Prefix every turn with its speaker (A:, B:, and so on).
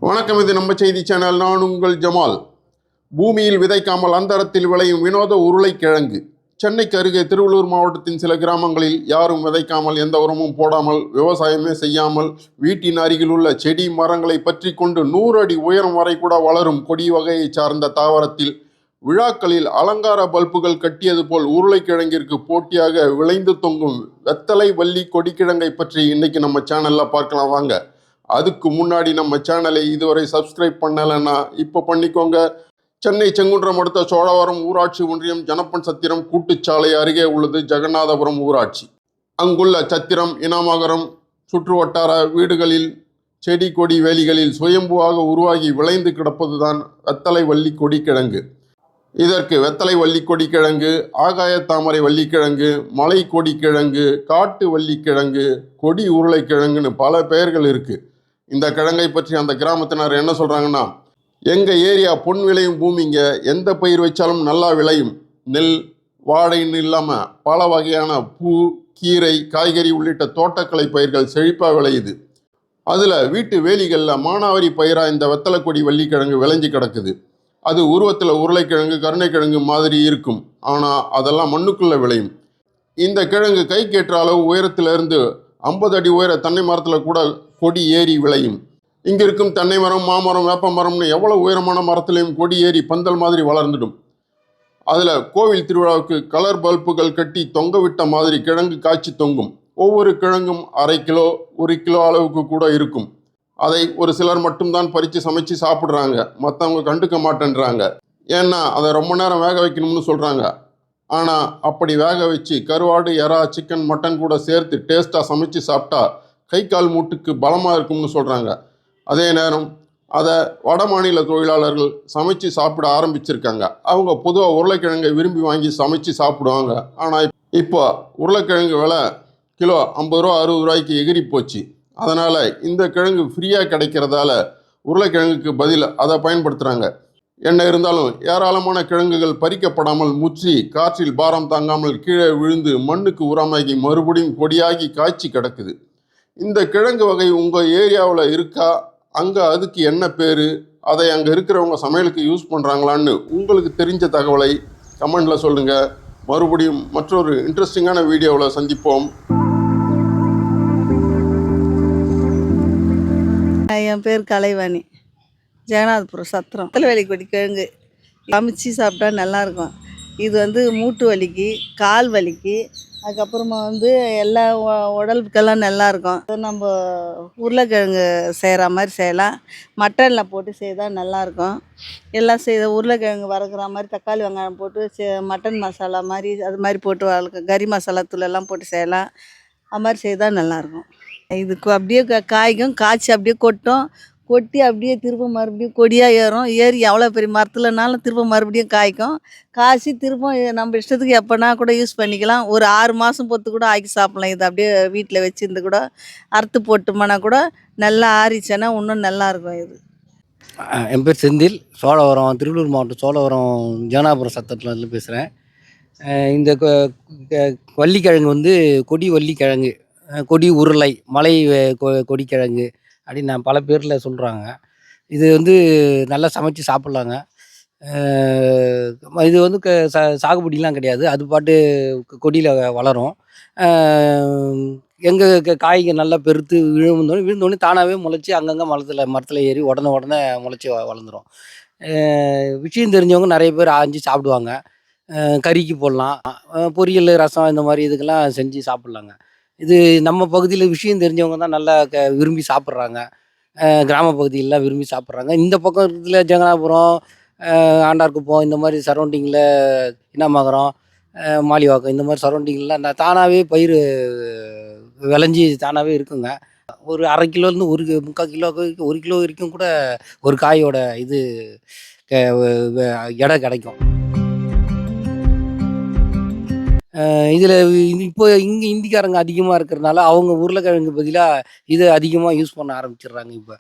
A: வணக்கம், இது நம்ம செய்தி சேனல். நான் உங்கள் ஜமால். பூமியில் விதைக்காமல் அந்தரத்தில் விளையும் வினோத உருளைக்கிழங்கு. சென்னைக்கு அருகே திருவள்ளூர் மாவட்டத்தின் சில கிராமங்களில் யாரும் விதைக்காமல், எந்த உரமும் போடாமல், விவசாயமே செய்யாமல், வீட்டின் அருகில் உள்ள செடி மரங்களை பற்றி கொண்டு 100 அடி உயரம் வரை கூட வளரும் கொடி வகையை சார்ந்த தாவரத்தில் விழாக்களில் அலங்கார பல்புகள் கட்டியது போல் உருளைக்கிழங்கிற்கு போட்டியாக விளைந்து தொங்கும் வெத்தலை வள்ளி கொடிக்கிழங்கை பற்றி இன்னைக்கு நம்ம சேனல்ல பார்க்கலாம் வாங்க. அதுக்கு முன்னாடி நம்ம சேனலை இதுவரை சப்ஸ்கிரைப் பண்ணலைன்னா இப்போ பண்ணிக்கோங்க. சென்னை செங்குன்றம் அடுத்த சோழவரம் ஊராட்சி ஒன்றியம் ஜனப்பன் சத்திரம் கூட்டுச்சாலை அருகே உள்ளது ஜெகநாதபுரம் ஊராட்சி. அங்குள்ள சத்திரம் இனாமகரம் சுற்று வட்டார வீடுகளில் செடி கொடி வேலிகளில் சுயம்புவாக உருவாகி விளைந்து கிடப்பதுதான் வெத்தலை வள்ளி கொடிக்கிழங்கு. இதற்கு வெத்தலை வள்ளி கொடிக்கிழங்கு, ஆகாய தாமரை வள்ளிக்கிழங்கு, மலை கொடிக்கிழங்கு, காட்டு வள்ளிக்கிழங்கு, கொடி உருளைக்கிழங்குன்னு பல பெயர்கள் இருக்குது. இந்த கிழங்கை பற்றி அந்த கிராமத்தினர் என்ன சொல்கிறாங்கன்னா, எங்கள் ஏரியா பொன் விளையும் பூமிங்க, எந்த பயிர் வச்சாலும் நல்லா விளையும். நெல் வாழைன்னு இல்லாமல் பல வகையான பூ, கீரை, காய்கறி உள்ளிட்ட தோட்டக்கலை பயிர்கள் செழிப்பாக விளையுது. அதில் வீட்டு வேலிகளில் மானாவாரி பயிராக இந்த வெத்தலை கொடி வள்ளிக்கிழங்கு விளைஞ்சி கிடக்குது. அது உருவத்தில் உருளைக்கிழங்கு, கருணைக்கிழங்கு மாதிரி இருக்கும். ஆனால் அதெல்லாம் மண்ணுக்குள்ளே விளையும். இந்த கிழங்கு கைக்கேற்ற அளவு உயரத்திலிருந்து 50 அடி உயர தென்னை மரத்தில் கூட கொடி ஏறி விளையும். இங்கே இருக்கும் தென்னை மரம், மாமரம், வேப்ப மரம்னு எவ்வளோ உயரமான மரத்துலையும் கொடி ஏறி பந்தல் மாதிரி வளர்ந்துடும். அதில் கோவில் திருவிழாவுக்கு கலர் பல்புகள் கட்டி தொங்க விட்ட மாதிரி கிழங்கு காய்ச்சி தொங்கும். ஒவ்வொரு கிழங்கும் 1/2 கிலோ 1 கிலோ அளவுக்கு கூட இருக்கும். அதை ஒரு சிலர் மட்டும்தான் பறித்து சமைச்சு சாப்பிட்றாங்க. மற்றவங்க கண்டுக்க மாட்டேன்றாங்க. ஏன்னா அதை ரொம்ப நேரம் வேக வைக்கணும்னு சொல்கிறாங்க. ஆனால் அப்படி வேக வச்சு கருவாடு, எறா, சிக்கன், மட்டன் கூட சேர்த்து டேஸ்ட்டாக சமைச்சு சாப்பிட்டா கை கால் மூட்டுக்கு பலமாக இருக்கும்னு சொல்கிறாங்க. அதே நேரம் அதை வட மாநில தொழிலாளர்கள் சமைச்சு சாப்பிட ஆரம்பிச்சிருக்காங்க. அவங்க பொதுவாக உருளைக்கிழங்கை விரும்பி வாங்கி சமைச்சு சாப்பிடுவாங்க. ஆனால் இப்போ உருளைக்கிழங்கு விலை கிலோ 50 ரூபா 60 ரூபாய்க்கு எகிரி போச்சு. அதனால் இந்த கிழங்கு ஃப்ரீயாக கிடைக்கிறதால உருளைக்கிழங்குக்கு பதில் அதை பயன்படுத்துகிறாங்க. என்ன இருந்தாலும் ஏராளமான கிழங்குகள் பறிக்கப்படாமல் முற்றி காற்றில் பாரம் தாங்காமல் கீழே விழுந்து மண்ணுக்கு உரமாகி மறுபடியும் கொடியாகி காய்ச்சி கிடக்குது. இந்த கிழங்கு வகை உங்கள் ஏரியாவில் இருக்கா? அங்கே அதுக்கு என்ன பேர்? அதை அங்கே இருக்கிறவங்க சமையலுக்கு யூஸ் பண்ணுறாங்களான்னு உங்களுக்கு தெரிஞ்ச தகவலை கமெண்டில் சொல்லுங்கள். மறுபடியும் மற்றொரு இன்ட்ரெஸ்டிங்கான வீடியோவில் சந்திப்போம்.
B: என் பேர் கலைவாணி, ஜெகநாதபுரம் சத்திரம். வெத்தலை கொடிக்கிழங்கு சமைச்சு சாப்பிட்டா நல்லாயிருக்கும். இது மூட்டு வலிக்கு, கால் வலிக்கு, அதுக்கப்புறமா எல்லா உடலுக்கெல்லாம் நல்லாயிருக்கும். நம்ம உருளைக்கிழங்கு செய்கிற மாதிரி செய்யலாம். மட்டனில் போட்டு செய்தால் நல்லாயிருக்கும். எல்லாம் உருளைக்கிழங்கு வறுக்கிற மாதிரி தக்காளி வெங்காயம் போட்டு மட்டன் மசாலா மாதிரி அது மாதிரி போட்டு கறி மசாலா தூள் எல்லாம் போட்டு செய்யலாம். அது மாதிரி செய்தால் நல்லாயிருக்கும். இதுக்கு அப்படியே காய்க்கும், காய்ச்சி அப்படியே கொட்டி அப்படியே திரும்ப மறுபடியும் கொடியாக ஏறி எவ்வளோ பெரிய மரத்துலனாலும் திரும்ப மறுபடியும் காய்க்கும். காய்ச்சி திரும்ப நம்ம இஷ்டத்துக்கு எப்போனா கூட யூஸ் பண்ணிக்கலாம். ஒரு 6 மாதம் பொறுத்து கூட ஆக்கி சாப்பிட்லாம். இது அப்படியே வீட்டில் வச்சுருந்து கூட அறுத்து போட்டோம்னா கூட நல்லா ஆறிச்சுன்னா இன்னும் நல்லாயிருக்கும். இது
C: என் பேர் செந்தில், சோழவரம், திருவள்ளூர் மாவட்டம் சோழவரம் ஜெகநாதபுரம் சத்திரத்துலேருந்து பேசுகிறேன். இந்த வள்ளிக்கிழங்கு கொடி வள்ளிக்கிழங்கு, கொடி உருளை, மலை கொடிக்கிழங்கு அப்படின்னு நான் பல பேரில் சொல்கிறாங்க. இது நல்லா சமைச்சு சாப்பிட்லாங்க. இது சாகுபடிலாம் கிடையாது. அது பாட்டு கொடியில் வளரும். எங்கே காய்கள் நல்லா பெருத்து விழுந்தோடனே தானாகவே முளைச்சி அங்கங்கே மரத்தில் ஏறி உடனே முளைச்சி வளர்ந்துடும். விஷயம் தெரிஞ்சவங்க நிறைய பேர் ஆஞ்சு சாப்பிடுவாங்க. கறிக்கு போடலாம், பொரியல், ரசம் இந்த மாதிரி இதுக்கெல்லாம் செஞ்சு சாப்பிட்லாங்க. இது நம்ம பகுதியில் விஷயம் தெரிஞ்சவங்க தான் நல்லா விரும்பி சாப்பிட்றாங்க. கிராம பகுதியிலலாம் விரும்பி சாப்பிட்றாங்க. இந்த பக்கம் இருக்கிறதுல ஜெகநாதபுரம், ஆண்டார்குப்பம் இந்த மாதிரி சரௌண்டிங்கில், இனாமகரம், மாலிவாக்கம் இந்த மாதிரி சரௌண்டிங்லாம் தானாகவே பயிர் விளைஞ்சி தானாகவே இருக்குங்க. ஒரு 1/2 கிலோலேருந்து 1/4 கிலோ 1 கிலோ வரைக்கும் கூட ஒரு காயோட இது எடை கிடைக்கும். இதில் இப்போ இங்கே இந்திக்காரங்க அதிகமாக இருக்கிறதுனால அவங்க உருளைக்கிழங்கு பதிலாக இதை அதிகமாக யூஸ் பண்ண ஆரம்பிச்சிடுறாங்க இப்போ.